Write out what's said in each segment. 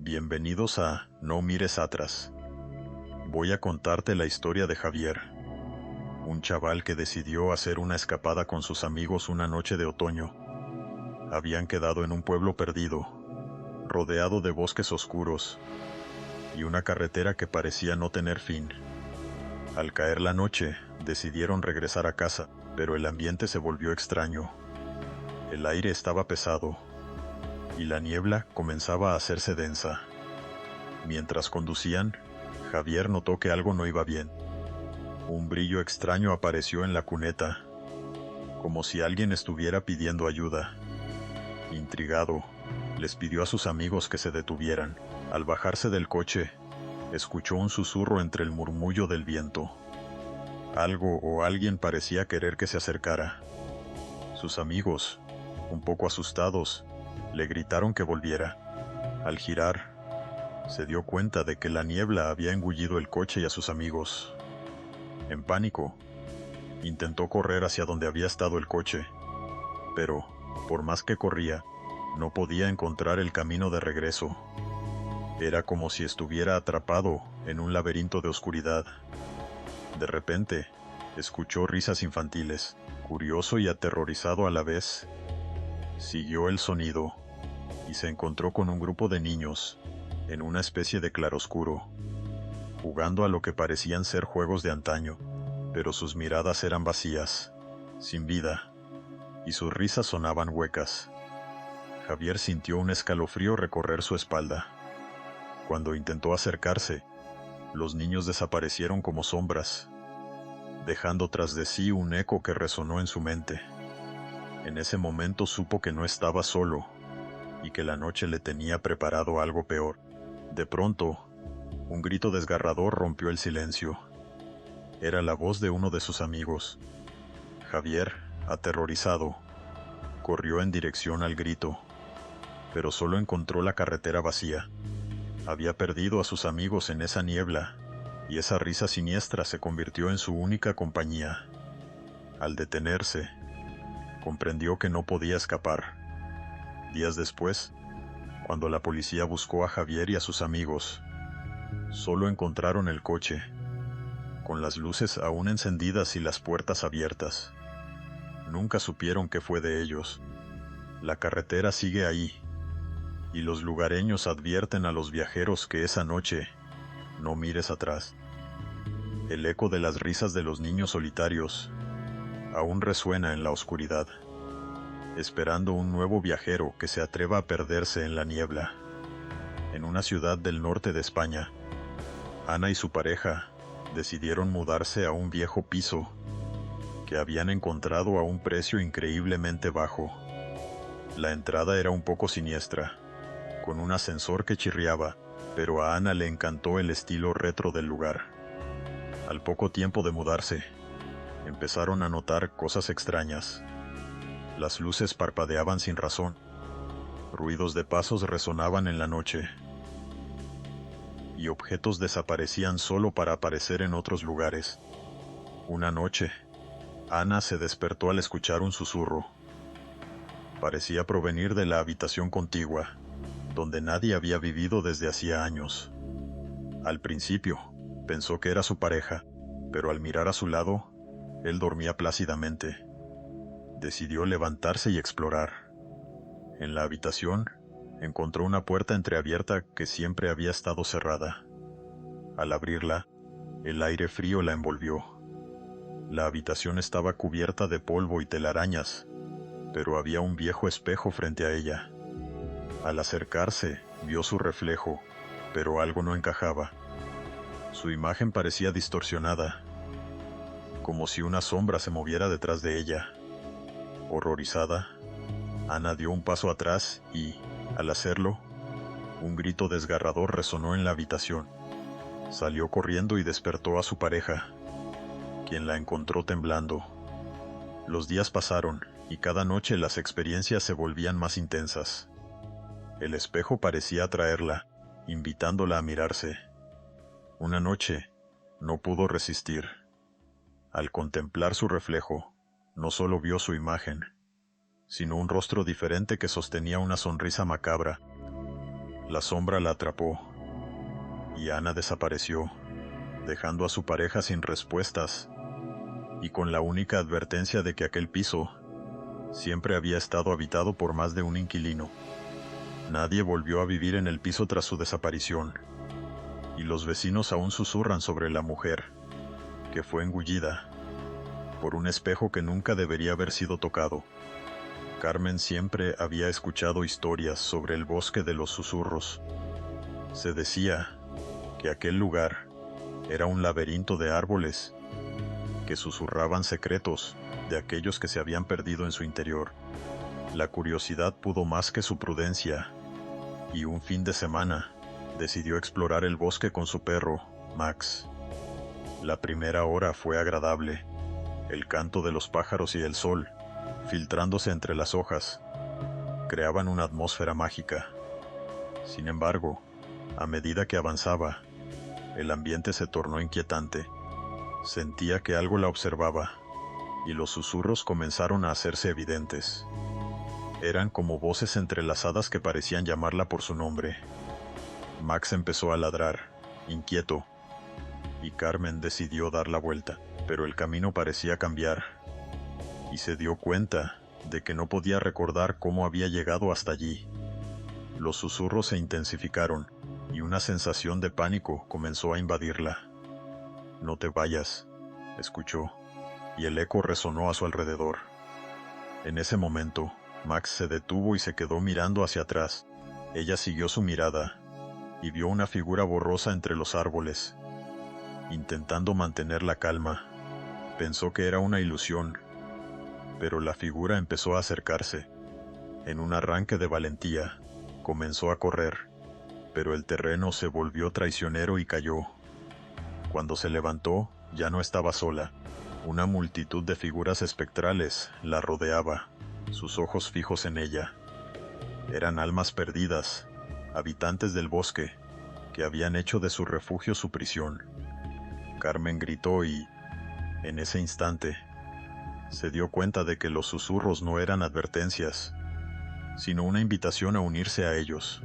Bienvenidos a No mires atrás. Voy a contarte la historia de Javier, un chaval que decidió hacer una escapada con sus amigos una noche de otoño. Habían quedado en un pueblo perdido, rodeado de bosques oscuros y una carretera que parecía no tener fin. Al caer la noche, decidieron regresar a casa, pero el ambiente se volvió extraño. El aire estaba pesado y la niebla comenzaba a hacerse densa. Mientras conducían, Javier notó que algo no iba bien. Un brillo extraño apareció en la cuneta, como si alguien estuviera pidiendo ayuda. Intrigado, les pidió a sus amigos que se detuvieran. Al bajarse del coche, escuchó un susurro entre el murmullo del viento. Algo o alguien parecía querer que se acercara. Sus amigos, un poco asustados, le gritaron que volviera. Al girar, se dio cuenta de que la niebla había engullido el coche y a sus amigos. En pánico, intentó correr hacia donde había estado el coche, pero, por más que corría, no podía encontrar el camino de regreso. Era como si estuviera atrapado en un laberinto de oscuridad. De repente, escuchó risas infantiles. Curioso y aterrorizado a la vez, siguió el sonido y se encontró con un grupo de niños en una especie de claroscuro, jugando a lo que parecían ser juegos de antaño, pero sus miradas eran vacías, sin vida, y sus risas sonaban huecas. Javier sintió un escalofrío recorrer su espalda. Cuando intentó acercarse, los niños desaparecieron como sombras, dejando tras de sí un eco que resonó en su mente. En ese momento supo que no estaba solo, y que la noche le tenía preparado algo peor. De pronto, un grito desgarrador rompió el silencio. Era la voz de uno de sus amigos. Javier, aterrorizado, corrió en dirección al grito, pero solo encontró la carretera vacía. Había perdido a sus amigos en esa niebla, y esa risa siniestra se convirtió en su única compañía. Al detenerse, comprendió que no podía escapar. Días después, cuando la policía buscó a Javier y a sus amigos, solo encontraron el coche, con las luces aún encendidas y las puertas abiertas. Nunca supieron qué fue de ellos. La carretera sigue ahí, y los lugareños advierten a los viajeros que esa noche no mires atrás. El eco de las risas de los niños solitarios aún resuena en la oscuridad, esperando un nuevo viajero que se atreva a perderse en la niebla. En una ciudad del norte de España, Ana y su pareja decidieron mudarse a un viejo piso que habían encontrado a un precio increíblemente bajo. La entrada era un poco siniestra, con un ascensor que chirriaba, pero a Ana le encantó el estilo retro del lugar. Al poco tiempo de mudarse, empezaron a notar cosas extrañas. Las luces parpadeaban sin razón. Ruidos de pasos resonaban en la noche. Y objetos desaparecían solo para aparecer en otros lugares. Una noche, Ana se despertó al escuchar un susurro. Parecía provenir de la habitación contigua, donde nadie había vivido desde hacía años. Al principio, pensó que era su pareja, pero al mirar a su lado, él dormía plácidamente. Decidió levantarse y explorar. En la habitación, encontró una puerta entreabierta que siempre había estado cerrada. Al abrirla, el aire frío la envolvió. La habitación estaba cubierta de polvo y telarañas, pero había un viejo espejo frente a ella. Al acercarse, vio su reflejo, pero algo no encajaba. Su imagen parecía distorsionada, como si una sombra se moviera detrás de ella. Horrorizada, Ana dio un paso atrás y, al hacerlo, un grito desgarrador resonó en la habitación. Salió corriendo y despertó a su pareja, quien la encontró temblando. Los días pasaron, y cada noche las experiencias se volvían más intensas. El espejo parecía atraerla, invitándola a mirarse. Una noche, no pudo resistir. Al contemplar su reflejo, no solo vio su imagen, sino un rostro diferente que sostenía una sonrisa macabra. La sombra la atrapó y Ana desapareció, dejando a su pareja sin respuestas y con la única advertencia de que aquel piso siempre había estado habitado por más de un inquilino. Nadie volvió a vivir en el piso tras su desaparición, y los vecinos aún susurran sobre la mujer, que fue engullida por un espejo que nunca debería haber sido tocado. Carmen siempre había escuchado historias sobre el bosque de los susurros. Se decía que aquel lugar era un laberinto de árboles que susurraban secretos de aquellos que se habían perdido en su interior. La curiosidad pudo más que su prudencia, y un fin de semana decidió explorar el bosque con su perro, Max. La primera hora fue agradable. El canto de los pájaros y el sol, filtrándose entre las hojas, creaban una atmósfera mágica. Sin embargo, a medida que avanzaba, el ambiente se tornó inquietante. Sentía que algo la observaba, y los susurros comenzaron a hacerse evidentes. Eran como voces entrelazadas que parecían llamarla por su nombre. Max empezó a ladrar, inquieto, y Carmen decidió dar la vuelta, pero el camino parecía cambiar, y se dio cuenta de que no podía recordar cómo había llegado hasta allí. Los susurros se intensificaron, y una sensación de pánico comenzó a invadirla. «No te vayas», escuchó, y el eco resonó a su alrededor. En ese momento, Max se detuvo y se quedó mirando hacia atrás. Ella siguió su mirada, y vio una figura borrosa entre los árboles. Intentando mantener la calma, pensó que era una ilusión, pero la figura empezó a acercarse. En un arranque de valentía, comenzó a correr, pero el terreno se volvió traicionero y cayó. Cuando se levantó, ya no estaba sola. Una multitud de figuras espectrales la rodeaba, sus ojos fijos en ella. Eran almas perdidas, habitantes del bosque, que habían hecho de su refugio su prisión. Carmen gritó y, en ese instante, se dio cuenta de que los susurros no eran advertencias, sino una invitación a unirse a ellos.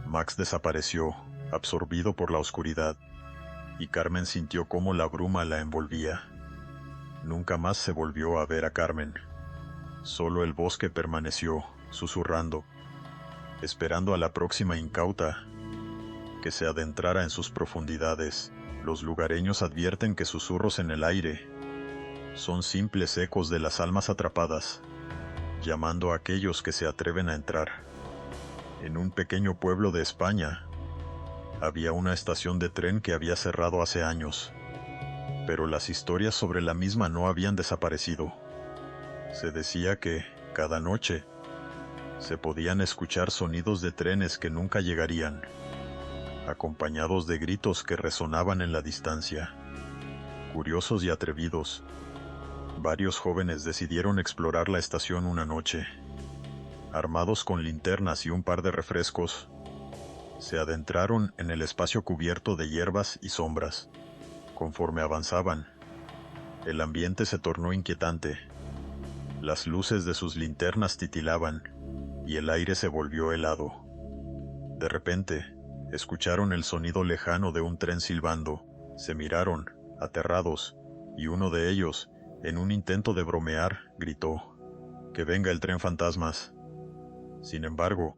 Max desapareció, absorbido por la oscuridad, y Carmen sintió cómo la bruma la envolvía. Nunca más se volvió a ver a Carmen. Solo el bosque permaneció, susurrando, esperando a la próxima incauta que se adentrara en sus profundidades. Los lugareños advierten que susurros en el aire son simples ecos de las almas atrapadas, llamando a aquellos que se atreven a entrar. En un pequeño pueblo de España, había una estación de tren que había cerrado hace años, pero las historias sobre la misma no habían desaparecido. Se decía que, cada noche, se podían escuchar sonidos de trenes que nunca llegarían, acompañados de gritos que resonaban en la distancia. Curiosos y atrevidos, varios jóvenes decidieron explorar la estación una noche. Armados con linternas y un par de refrescos, se adentraron en el espacio cubierto de hierbas y sombras. Conforme avanzaban, el ambiente se tornó inquietante. Las luces de sus linternas titilaban, y el aire se volvió helado. De repente, escucharon el sonido lejano de un tren silbando. Se miraron, aterrados, y uno de ellos, en un intento de bromear, gritó: «¡Que venga el tren fantasmas!». Sin embargo,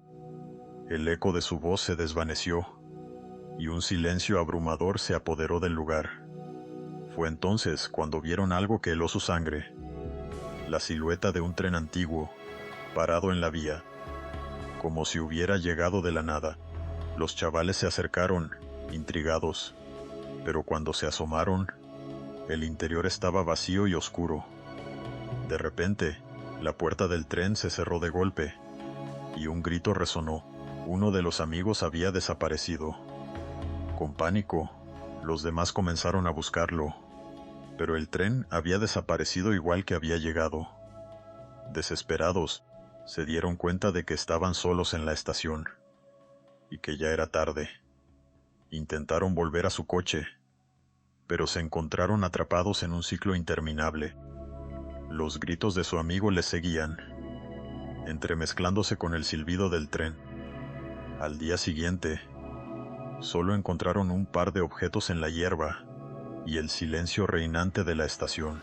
el eco de su voz se desvaneció, y un silencio abrumador se apoderó del lugar. Fue entonces cuando vieron algo que heló su sangre: la silueta de un tren antiguo, parado en la vía, como si hubiera llegado de la nada. Los chavales se acercaron, intrigados, pero cuando se asomaron, el interior estaba vacío y oscuro. De repente, la puerta del tren se cerró de golpe, y un grito resonó. Uno de los amigos había desaparecido. Con pánico, los demás comenzaron a buscarlo, pero el tren había desaparecido igual que había llegado. Desesperados, se dieron cuenta de que estaban solos en la estación, y que ya era tarde. Intentaron volver a su coche, pero se encontraron atrapados en un ciclo interminable. Los gritos de su amigo les seguían, entremezclándose con el silbido del tren. Al día siguiente, solo encontraron un par de objetos en la hierba y el silencio reinante de la estación.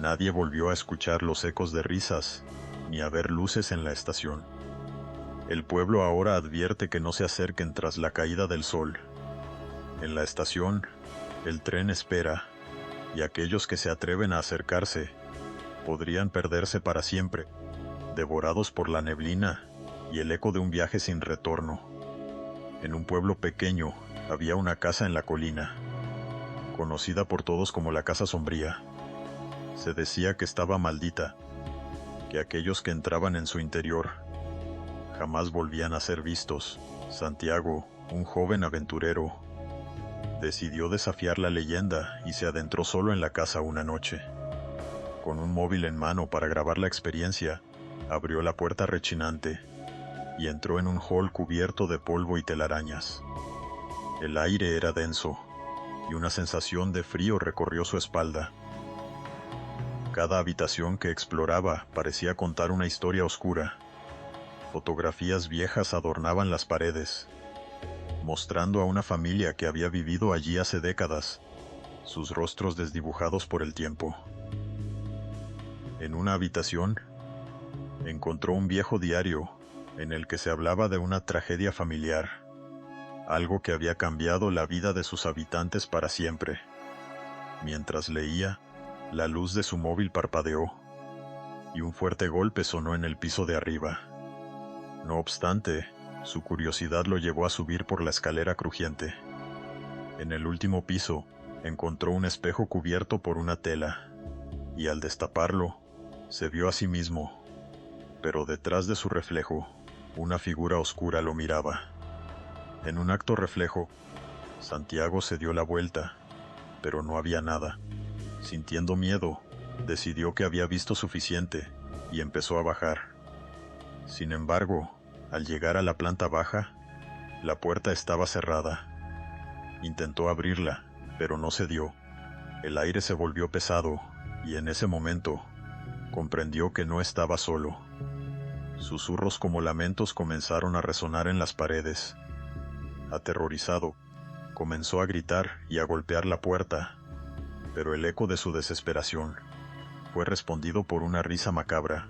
Nadie volvió a escuchar los ecos de risas ni a ver luces en la estación. El pueblo ahora advierte que no se acerquen tras la caída del sol. En la estación, el tren espera, y aquellos que se atreven a acercarse podrían perderse para siempre, devorados por la neblina y el eco de un viaje sin retorno. En un pueblo pequeño había una casa en la colina, conocida por todos como la Casa Sombría. Se decía que estaba maldita, que aquellos que entraban en su interior jamás volvían a ser vistos. Santiago, un joven aventurero, decidió desafiar la leyenda y se adentró solo en la casa una noche. Con un móvil en mano para grabar la experiencia, abrió la puerta rechinante y entró en un hall cubierto de polvo y telarañas. El aire era denso y una sensación de frío recorrió su espalda. Cada habitación que exploraba parecía contar una historia oscura. Fotografías viejas adornaban las paredes, mostrando a una familia que había vivido allí hace décadas, sus rostros desdibujados por el tiempo. En una habitación, encontró un viejo diario en el que se hablaba de una tragedia familiar, algo que había cambiado la vida de sus habitantes para siempre. Mientras leía, la luz de su móvil parpadeó, y un fuerte golpe sonó en el piso de arriba. No obstante, su curiosidad lo llevó a subir por la escalera crujiente. En el último piso, encontró un espejo cubierto por una tela, y al destaparlo, se vio a sí mismo, pero detrás de su reflejo, una figura oscura lo miraba. En un acto reflejo, Santiago se dio la vuelta, pero no había nada. Sintiendo miedo, decidió que había visto suficiente y empezó a bajar. Sin embargo, al llegar a la planta baja, la puerta estaba cerrada. Intentó abrirla, pero no se dio. El aire se volvió pesado, y en ese momento, comprendió que no estaba solo. Susurros como lamentos comenzaron a resonar en las paredes. Aterrorizado, comenzó a gritar y a golpear la puerta, pero el eco de su desesperación fue respondido por una risa macabra.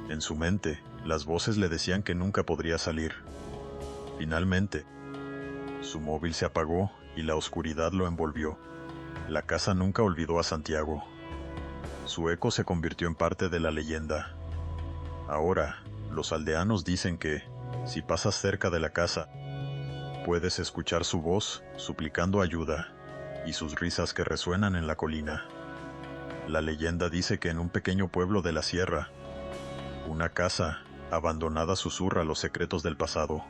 En su mente, las voces le decían que nunca podría salir. Finalmente, su móvil se apagó y la oscuridad lo envolvió. La casa nunca olvidó a Santiago. Su eco se convirtió en parte de la leyenda. Ahora, los aldeanos dicen que, si pasas cerca de la casa, puedes escuchar su voz suplicando ayuda y sus risas que resuenan en la colina. La leyenda dice que en un pequeño pueblo de la sierra, una casa abandonada susurra los secretos del pasado.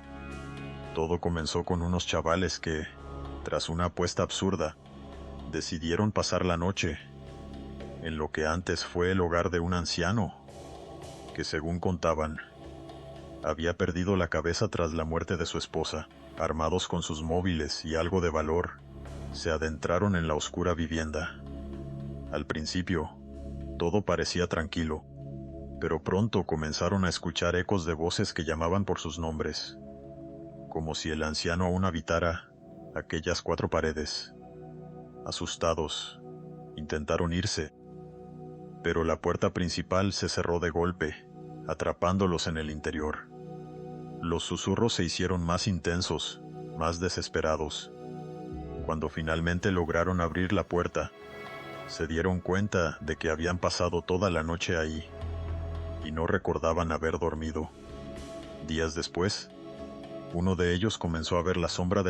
Todo comenzó con unos chavales que, tras una apuesta absurda, decidieron pasar la noche en lo que antes fue el hogar de un anciano que, según contaban, había perdido la cabeza tras la muerte de su esposa. Armados con sus móviles y algo de valor, se adentraron en la oscura vivienda. Al principio, todo parecía tranquilo, pero pronto comenzaron a escuchar ecos de voces que llamaban por sus nombres, como si el anciano aún habitara aquellas 4 paredes. Asustados, intentaron irse, pero la puerta principal se cerró de golpe, atrapándolos en el interior. Los susurros se hicieron más intensos, más desesperados. Cuando finalmente lograron abrir la puerta, se dieron cuenta de que habían pasado toda la noche ahí, y no recordaban haber dormido. Días después, uno de ellos comenzó a ver la sombra del